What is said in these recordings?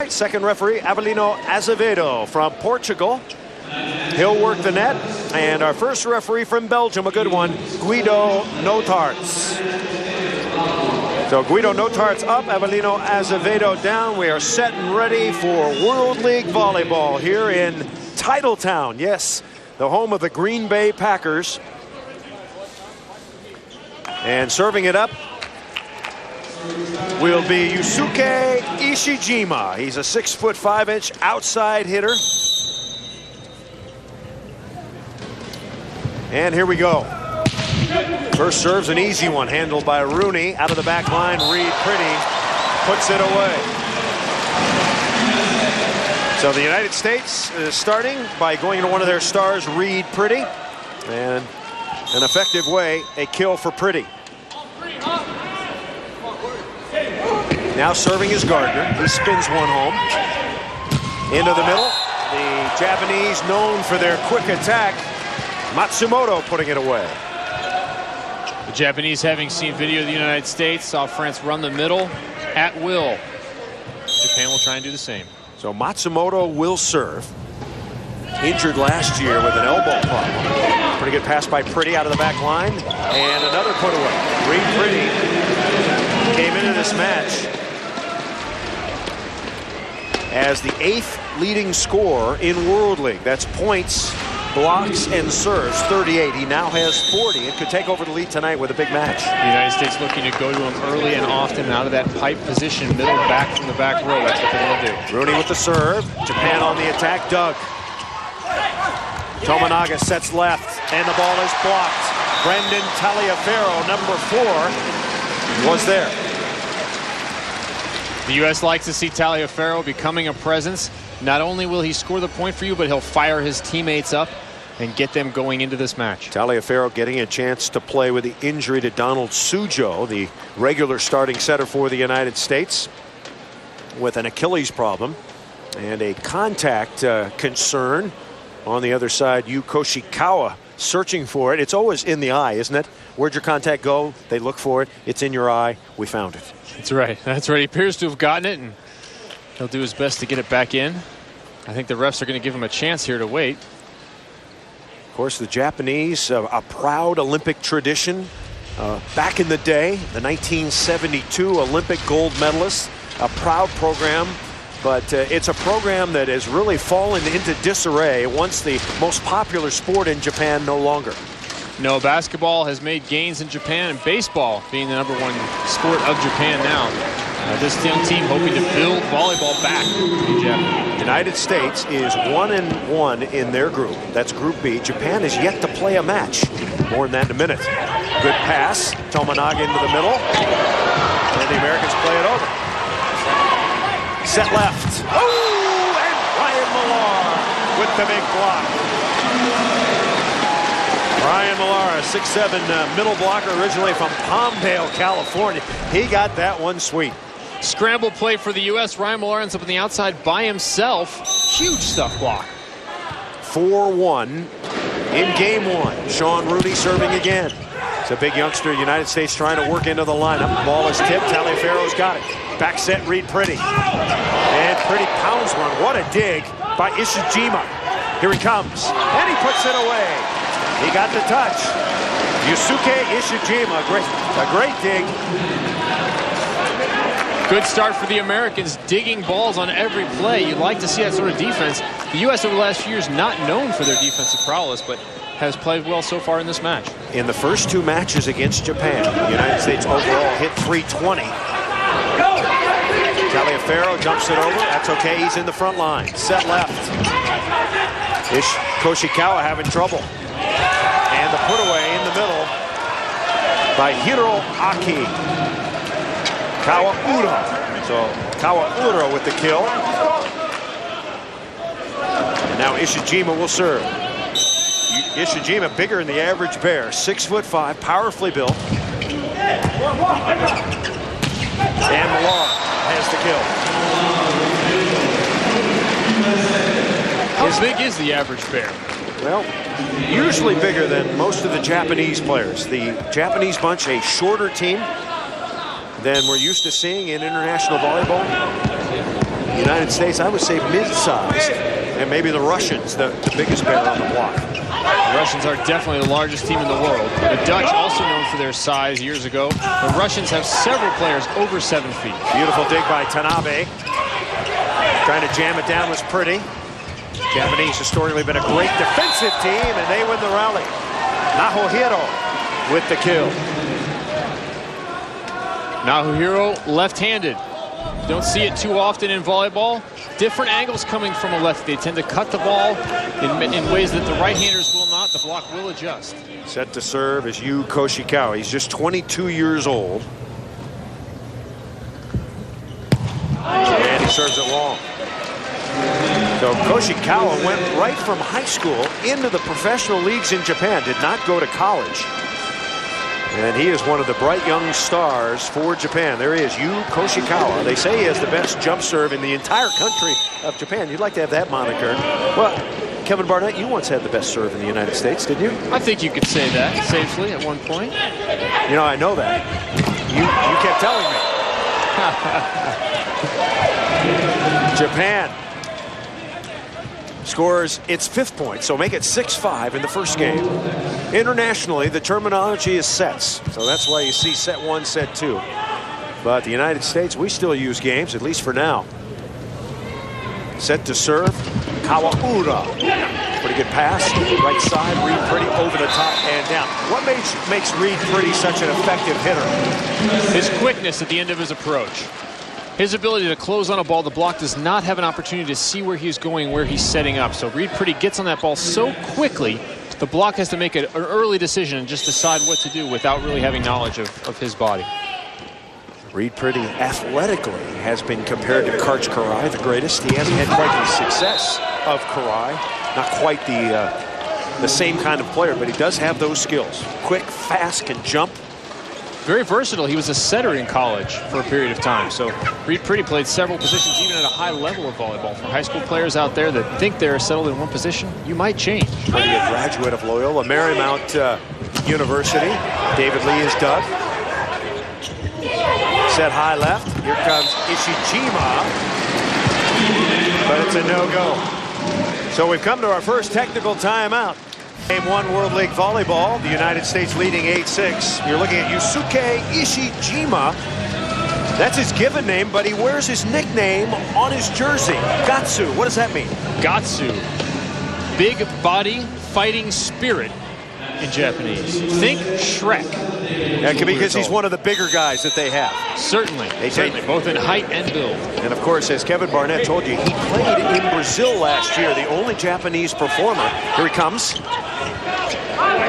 right, second referee, Avelino Azevedo from Portugal. He'll work the net. And our first referee from Belgium, a good one, Guido Notarts. So Guido Notarts up, Avelino Azevedo down. We are set and ready for World League Volleyball here in Titletown. Yes, the home of the Green Bay Packers. And serving it up will be Yusuke Ishijima. He's a 6'5" outside hitter. And here we go. First serve's an easy one, handled by Rooney. Out of the back line, Reed Pretty puts it away. So the United States is starting by going to one of their stars, Reed Pretty. And an effective way, a kill for Pretty. Now serving is Gardner. He spins one home. Into the middle. The Japanese, known for their quick attack, Matsumoto putting it away. The Japanese, having seen video of the United States, saw France run the middle at will. Japan will try and do the same. So Matsumoto will serve. Injured last year with an elbow problem. Pretty good pass by Pretty out of the back line. And another put away. Reed Pretty came into this match as the 8th leading scorer in World League. That's points, blocks, and serves, 38. He now has 40 and could take over the lead tonight with a big match. The United States looking to go to him early and often and out of that pipe position, middle back from the back row. That's what they're going to do. Rooney with the serve. Japan on the attack. Doug. Tominaga sets left, and the ball is blocked. Brendan Taliaferro, number 4, was there. The U.S. likes to see Taliaferro becoming a presence. Not only will he score the point for you, but he'll fire his teammates up and get them going into this match. Taliaferro getting a chance to play with the injury to Donald Sujo, the regular starting setter for the United States, with an Achilles problem and a contact concern. On the other side, Yu Koshikawa searching for it. It's always in the eye, isn't it? Where'd your contact go? They look for it. It's in your eye. We found it. That's right. That's right. He appears to have gotten it, and he'll do his best to get it back in. I think the refs are going to give him a chance here to wait. Of course, the Japanese, a proud Olympic tradition. Back in the day, the 1972 Olympic gold medalists, a proud program. But it's a program that has really fallen into disarray once the most popular sport in Japan no longer. No, basketball has made gains in Japan, and baseball being the #1 sport of Japan now. This young team hoping to build volleyball back in Japan. The United States is 1-1 in their group. That's Group B. Japan is yet to play a match. More on that in a minute. Good pass. Tominaga into the middle. And the Americans play it over. Set left. Oh, and Ryan Millar with the big block. Ryan Millar, a 6'7" middle blocker, originally from Palmdale, California. He got that one sweet. Scramble play for the U.S. Ryan Millar ends up on the outside by himself. Huge stuff block. 4-1 in game 1. Sean Rooney serving again. It's a big youngster. United States trying to work into the lineup. The ball is tipped. Taliaferro's got it. Back set, Reed Pretty. And Pretty pounds one. What a dig by Ishijima. Here he comes. And he puts it away. He got the touch. Yusuke Ishijima. A great dig. Good start for the Americans, digging balls on every play. You'd like to see that sort of defense. The U.S. over the last few years not known for their defensive prowess, but has played well so far in this match. In the first 2 matches against Japan, the United States overall hit 320. Taliaferro jumps it over. That's okay. He's in the front line. Set left. Koshikawa having trouble. And the put away in the middle by Hiroaki Kawaura. So Kawaura with the kill. And now Ishijima will serve. Ishijima bigger than the average bear. 6'5", powerfully built. And Millar has the kill. How big is the average bear? Well, usually bigger than most of the Japanese players. The Japanese bunch, a shorter team than we're used to seeing in international volleyball. United States, I would say mid-sized. And maybe the Russians, the biggest bear on the block. The Russians are definitely the largest team in the world. The Dutch, also known for their size years ago. The Russians have several players over 7 feet. Beautiful dig by Tanabe. Trying to jam it down was pretty. Japanese historically been a great defensive team, and they win the rally. Nahohiro with the kill. Nahohiro left-handed. Don't see it too often in volleyball. Different angles coming from a lefty. They tend to cut the ball in ways that the right-handers will not. The block will adjust. Set to serve is Yu Koshikawa. He's just 22 years old. And he serves it long. So Koshikawa went right from high school into the professional leagues in Japan. Did not go to college. And he is one of the bright young stars for Japan. There he is, Yu Koshikawa. They say he has the best jump serve in the entire country of Japan. You'd like to have that moniker. Well, Kevin Barnett, you once had the best serve in the United States, didn't you? I think you could say that safely at one point. You know, I know that. You kept telling me. Japan scores its 5th point, so make it 6-5 in the first game. Internationally, the terminology is sets, so that's why you see set 1, set 2. But the United States, we still use games, at least for now. Set to serve, Kawaura. Pretty good pass, right side, Reed Pretty over the top and down. What makes Reed Pretty such an effective hitter? His quickness at the end of his approach. His ability to close on a ball, the block does not have an opportunity to see where he's going, where he's setting up. So Reed Pretty gets on that ball so quickly, the block has to make an early decision and just decide what to do without really having knowledge of his body. Reed Pretty athletically has been compared to Karch Karai, the greatest. He hasn't had quite the success of Karai. Not quite the same kind of player, but he does have those skills. Quick, fast, can jump. Very versatile. He was a setter in college for a period of time. So Reed Pretty played several positions, even at a high level of volleyball. For high school players out there that think they're settled in one position, you might change. Pretty a graduate of Loyola Marymount University. David Lee is dug. Set high left. Here comes Ishijima. But it's a no-go. So we've come to our first technical timeout. Game 1 World League Volleyball, the United States leading 8-6. You're looking at Yusuke Ishijima. That's his given name, but he wears his nickname on his jersey. Gatsu, what does that mean? Gatsu, big body, fighting spirit in Japanese. Think Shrek. Yeah, because he's one of the bigger guys that they have. Certainly, certainly, both in height and build. And of course, as Kevin Barnett told you, he played in Brazil last year, the only Japanese performer. Here he comes.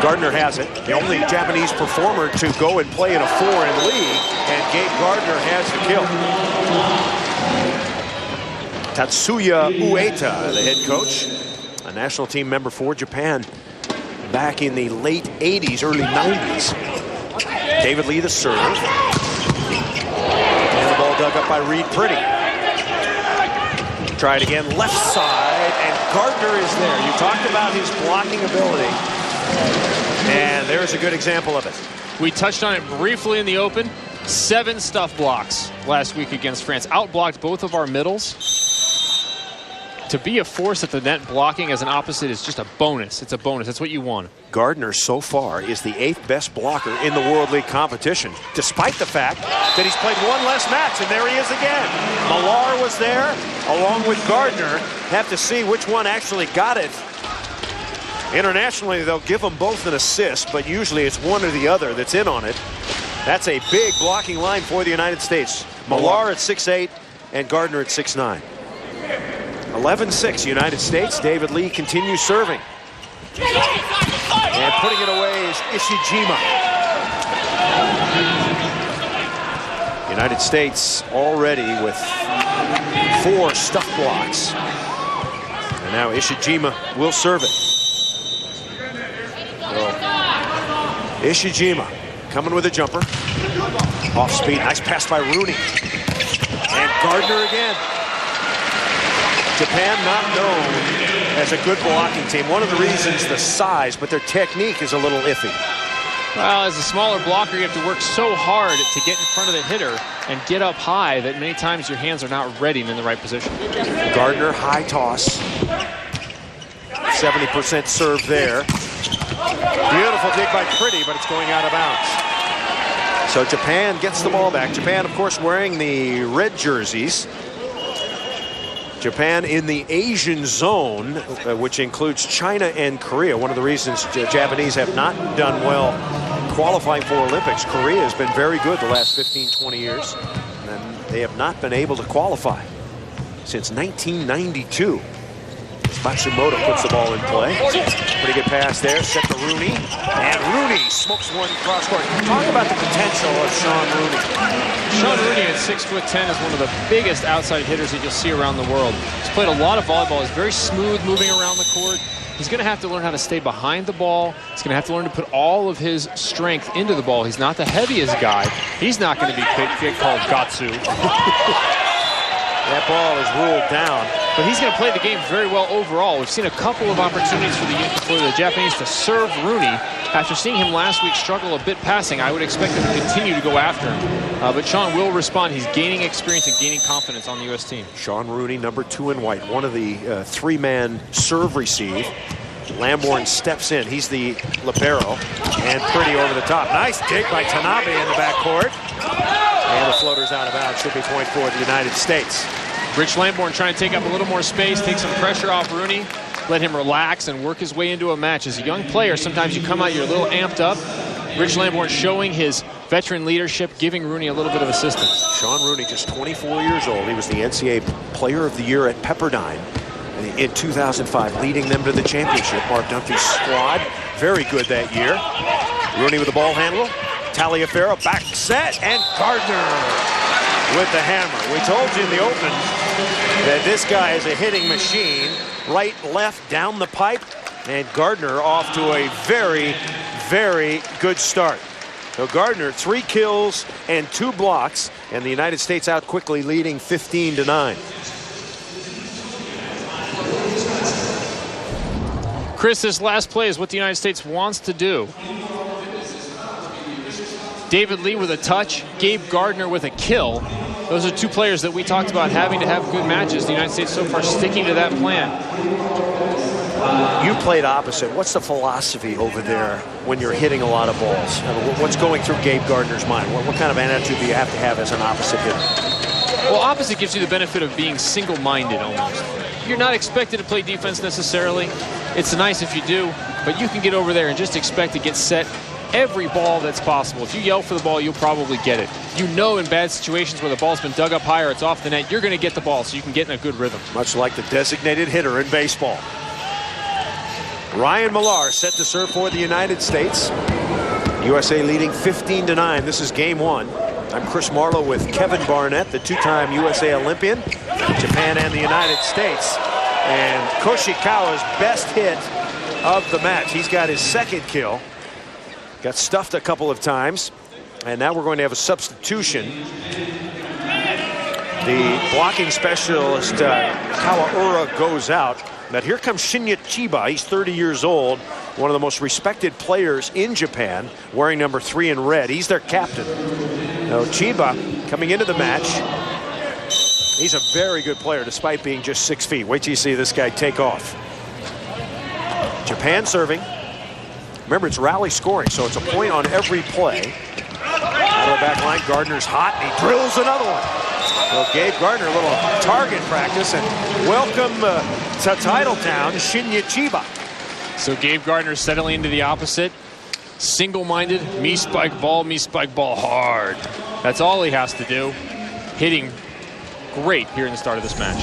Gardner has it. The only Japanese performer to go and play in a foreign league, and Gabe Gardner has the kill. Tatsuya Ueda, the head coach, a national team member for Japan back in the late 80s, early 90s. David Lee the serve. And the ball dug up by Reed Pretty. Try it again, left side, and Gardner is there. You talked about his blocking ability. And there's a good example of it. We touched on it briefly in the open. 7 stuff blocks last week against France. Outblocked both of our middles. To be a force at the net blocking as an opposite is just a bonus. It's a bonus. That's what you want. Gardner so far is the 8th best blocker in the World League competition, despite the fact that he's played 1 less match, and there he is again. Millar was there along with Gardner. Have to see which one actually got it. Internationally, they'll give them both an assist, but usually it's one or the other that's in on it. That's a big blocking line for the United States. Millar at 6'8", and Gardner at 6'9". 11-6 United States. David Lee continues serving. And putting it away is Ishijima. United States already with 4 stuff blocks. And now Ishijima will serve it. Ishijima coming with a jumper. Off speed, nice pass by Rooney. And Gardner again. Japan not known as a good blocking team. One of the reasons, the size, but their technique is a little iffy. Well, as a smaller blocker, you have to work so hard to get in front of the hitter and get up high that many times your hands are not ready and in the right position. Gardner, high toss. 70% serve there. Beautiful dig by Pretty, but it's going out of bounds. So Japan gets the ball back. Japan, of course, wearing the red jerseys. Japan in the Asian zone, which includes China and Korea. One of the reasons Japanese have not done well qualifying for Olympics. Korea has been very good the last 15, 20 years. And they have not been able to qualify since 1992. Matsumoto puts the ball in play. Pretty good pass there, set to Rooney. And Rooney smokes one cross court. Talk about the potential of Sean Rooney. Sean Rooney at 6'10" is one of the biggest outside hitters that you'll see around the world. He's played a lot of volleyball. He's very smooth moving around the court. He's going to have to learn how to stay behind the ball. He's going to have to learn to put all of his strength into the ball. He's not the heaviest guy. He's not going to be called Gatsu. That ball is ruled down. But he's going to play the game very well overall. We've seen a couple of opportunities for the Japanese to serve Rooney. After seeing him last week struggle a bit passing, I would expect him to continue to go after him. But Sean will respond. He's gaining experience and gaining confidence on the U.S. team. Sean Rooney, number 2 in white, one of the three-man serve receive. Lamborn steps in. He's the libero. And Pretty over the top. Nice dig by Tanabe in the backcourt. And the floater's out of bounds. Should be point for the United States. Rich Lamborn trying to take up a little more space, take some pressure off Rooney, let him relax and work his way into a match. As a young player, sometimes you come out, you're a little amped up. Rich Lamborn showing his veteran leadership, giving Rooney a little bit of assistance. Sean Rooney, just 24 years old. He was the NCAA Player of the Year at Pepperdine in 2005, leading them to the championship. Mark Dunphy's squad, very good that year. Rooney with the ball handle. Taliaferro, back set, and Gardner with the hammer. We told you in the open that this guy is a hitting machine. Right, left, down the pipe, and Gardner off to a very, very good start. So Gardner, 3 kills and 2 blocks, and the United States out quickly, leading 15-9. Chris, this last play is what the United States wants to do. David Lee with a touch, Gabe Gardner with a kill. Those are 2 players that we talked about having to have good matches. The United States so far sticking to that plan. You played opposite. What's the philosophy over there when you're hitting a lot of balls? What's going through Gabe Gardner's mind? What kind of attitude do you have to have as an opposite hitter? Well, opposite gives you the benefit of being single-minded almost. You're not expected to play defense necessarily. It's nice if you do, but you can get over there and just expect to get set every ball that's possible. If you yell for the ball, you'll probably get it. You know in bad situations where the ball's been dug up high or it's off the net, you're going to get the ball so you can get in a good rhythm. Much like the designated hitter in baseball. Ryan Millar set to serve for the United States. USA leading 15-9. This is game 1. I'm Chris Marlowe with Kevin Barnett, the 2-time USA Olympian, Japan and the United States. And Koshikawa's best hit of the match. He's got his 2nd kill. Got stuffed a couple of times, and now we're going to have a substitution. The blocking specialist, Kawaura, goes out. But here comes Shinya Chiba. He's 30 years old, one of the most respected players in Japan, wearing number 3 in red. He's their captain. Now, Chiba coming into the match. He's a very good player, despite being just 6 feet. Wait till you see this guy take off. Japan serving. Remember, it's rally scoring, so it's a point on every play. Out of the back line, Gardner's hot, and he drills another one. Well, Gabe Gardner, a little target practice, and welcome to Titletown, Shinya Chiba. So Gabe Gardner settling into the opposite. Single-minded, me spike ball hard. That's all he has to do. Hitting great here in the start of this match.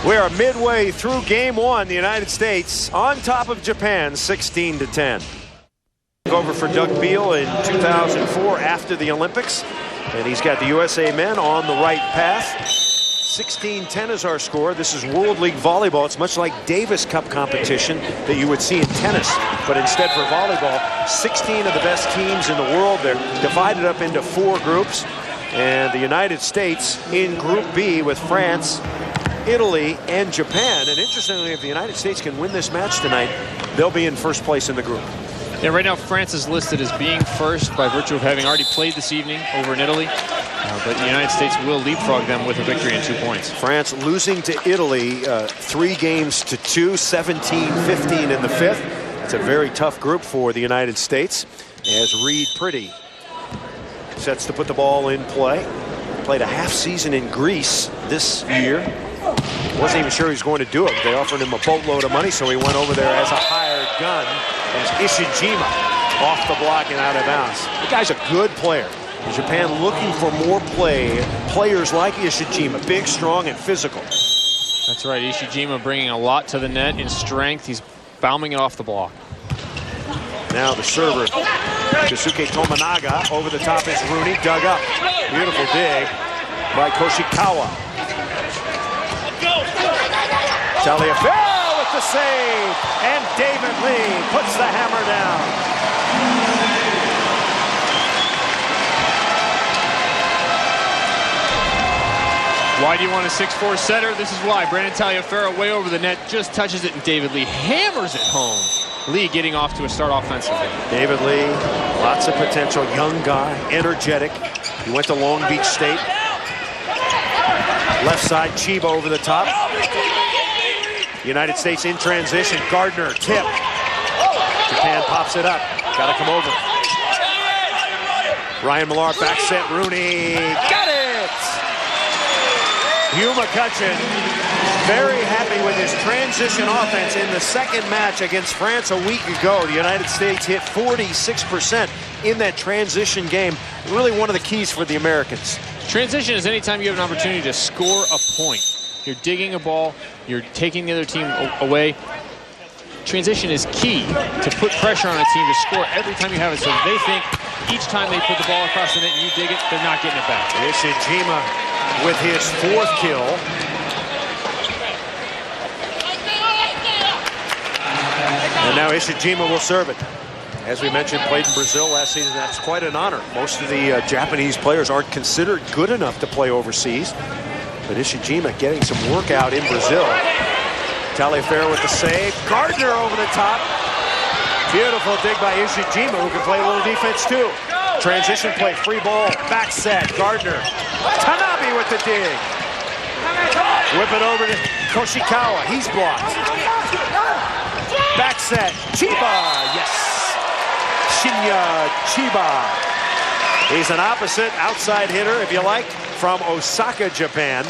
We are midway through game 1. The United States on top of Japan, 16-10. Over for Doug Beal in 2004 after the Olympics. And he's got the USA men on the right path. 16-10 is our score. This is World League Volleyball. It's much like Davis Cup competition that you would see in tennis. But instead for volleyball, 16 of the best teams in the world. They're divided up into 4 groups. And the United States in Group B with France, Italy, and Japan. And interestingly, if the United States can win this match tonight, they'll be in first place in the group. Yeah, right now France is listed as being first by virtue of having already played this evening over in Italy. But the United States will leapfrog them with a victory and 2 points. France losing to Italy 3 games to 2, 17-15 in the 5th. It's a very tough group for the United States as Reed Pretty sets to put the ball in play. Played a half season in Greece this year. Wasn't even sure he was going to do it. They offered him a boatload of money, so he went over there as a hired gun as Ishijima off the block and out of bounds. The guy's a good player. Japan looking for more players like Ishijima, big, strong, and physical. That's right. Ishijima bringing a lot to the net in strength. He's bombing it off the block. Now the server, Keisuke Tominaga, over the top is Rooney, dug up. Beautiful dig by Koshikawa. Taliaferro with the save, and David Lee puts the hammer down. Why do you want a 6'4" setter? This is why. Brandon Taliaferro way over the net, just touches it, and David Lee hammers it home. Lee getting off to a start offensively. David Lee, lots of potential, young guy, energetic. He went to Long Beach State. Left side, Chiba over the top. United States in transition. Gardner, tip. Japan pops it up. Got to come over. Ryan Millar, back set, Rooney. Got it! Hugh McCutcheon very happy with his transition offense in the second match against France a week ago. The United States hit 46% in that transition game. Really one of the keys for the Americans. Transition is anytime you have an opportunity to score a point. You're digging a ball, you're taking the other team away. Transition is key to put pressure on a team to score every time you have it, so they think each time they put the ball across the net and you dig it, they're not getting it back. Ishijima with his 4th kill. And now Ishijima will serve it. As we mentioned, played in Brazil last season. That's quite an honor. Most of the Japanese players aren't considered good enough to play overseas. But Ishijima getting some work out in Brazil. Taliaferro with the save. Gardner over the top. Beautiful dig by Ishijima, who can play a little defense too. Transition play, free ball, back set, Gardner. Tanabe with the dig. Whip it over to Koshikawa, he's blocked. Back set, Chiba, yes. Shinya Chiba. He's an opposite outside hitter, if you like, from Osaka, Japan.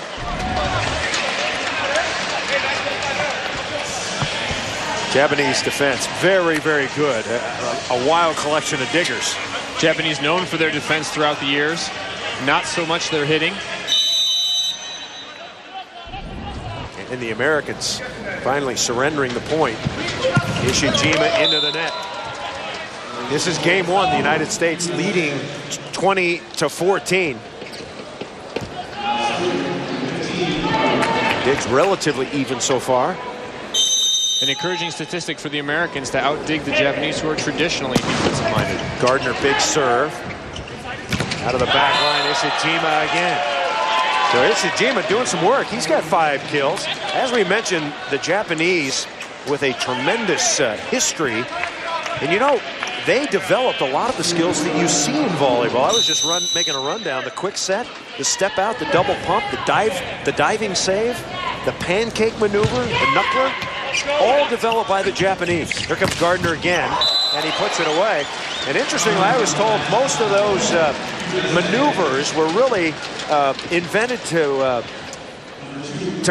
Japanese defense, very, very good. A wild collection of diggers. Japanese known for their defense throughout the years. Not so much their hitting. And the Americans finally surrendering the point. Ishijima into the net. This is game 1, the United States leading 20-14. Dig's relatively even so far. An encouraging statistic for the Americans to outdig the Japanese, who are traditionally defensive-minded. Gardner, big serve. Out of the back line, Ishijima again. So Ishijima doing some work. He's got 5 kills. As we mentioned, the Japanese with a tremendous history. And you know, they developed a lot of the skills that you see in volleyball. I was just making a rundown. The quick set, the step out, the double pump, the diving save, the pancake maneuver, the knuckler. All developed by the Japanese. Here comes Gardner again, and he puts it away. And interestingly, I was told most of those maneuvers were really invented to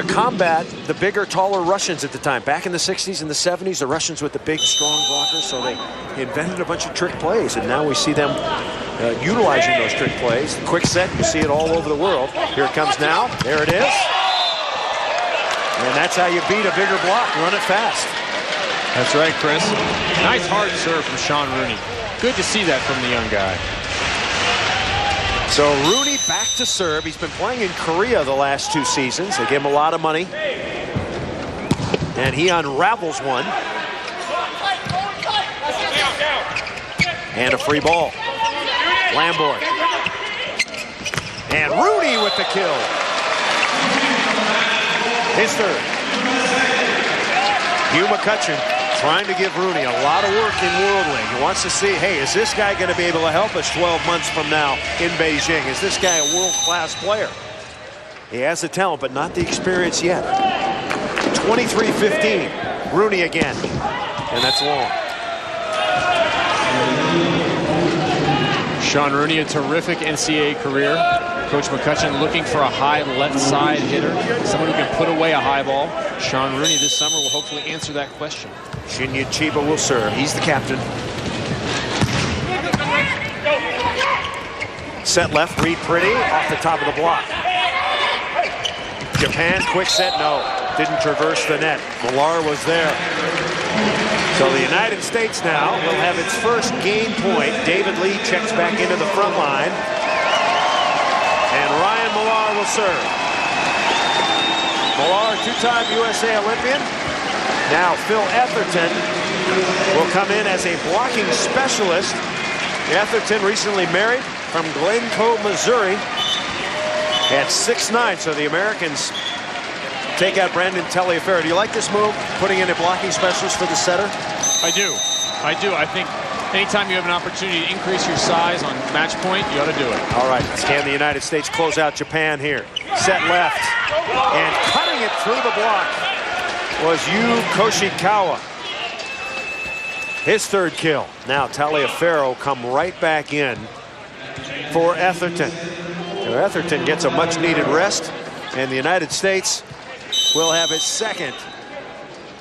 combat the bigger, taller Russians at the time. Back in the 60s and the 70s, the Russians with the big, strong blockers, so they invented a bunch of trick plays, and now we see them utilizing those trick plays. The quick set, you see it all over the world. Here it comes now. There it is. And that's how you beat a bigger block. Run it fast. That's right, Chris. Nice hard serve from Sean Rooney. Good to see that from the young guy. So Rooney back to serve. He's been playing in Korea the last 2 seasons. They give him a lot of money. And he unravels one. And a free ball. Lamboy. And Rooney with the kill. His third. Hugh McCutcheon trying to give Rooney a lot of work in World League. He wants to see, hey, is this guy going to be able to help us 12 months from now in Beijing? Is this guy a world-class player? He has the talent, but not the experience yet. 23-15. Rooney again. And that's long. Sean Rooney, a terrific NCAA career. Coach McCutcheon looking for a high left side hitter, someone who can put away a high ball. Sean Rooney this summer will hopefully answer that question. Shinya Chiba will serve. He's the captain. Set left, read pretty, off the top of the block. Japan, quick set, no. Didn't traverse the net. Millar was there. So the United States now will have its first game point. David Lee checks back into the front line. And Ryan Millar will serve. Millar, two-time USA Olympian. Now Phil Etherton will come in as a blocking specialist. Etherton recently married from Glencoe, Missouri at 6'9", so the Americans take out Brandon Taliaferro. Do you like this move, putting in a blocking specialist for the setter? I do. I think anytime you have an opportunity to increase your size on match point, you ought to do it. All right, can the United States close out Japan here? Set left, and cutting it through the block was Yu Koshikawa. His third kill. Now Taliaferro come right back in for Etherton. So Etherton gets a much-needed rest, and the United States will have its second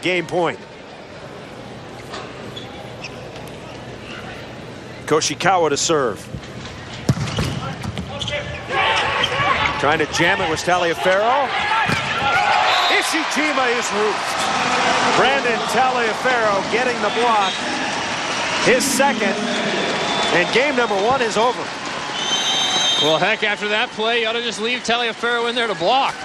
game point. Koshikawa to serve. Trying to jam it was Taliaferro. Ishijima is roofed. Brandon Taliaferro getting the block. His second. And game number one is over. Well, heck, after that play, you ought to just leave Taliaferro in there to block.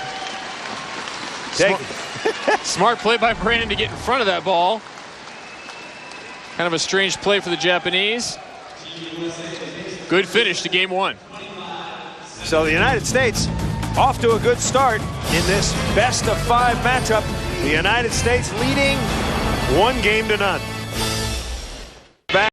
Smart play by Brandon to get in front of that ball. Kind of a strange play for the Japanese. Good finish to game one. So the United States off to a good start in this best-of-5 matchup. The United States leading 1-0.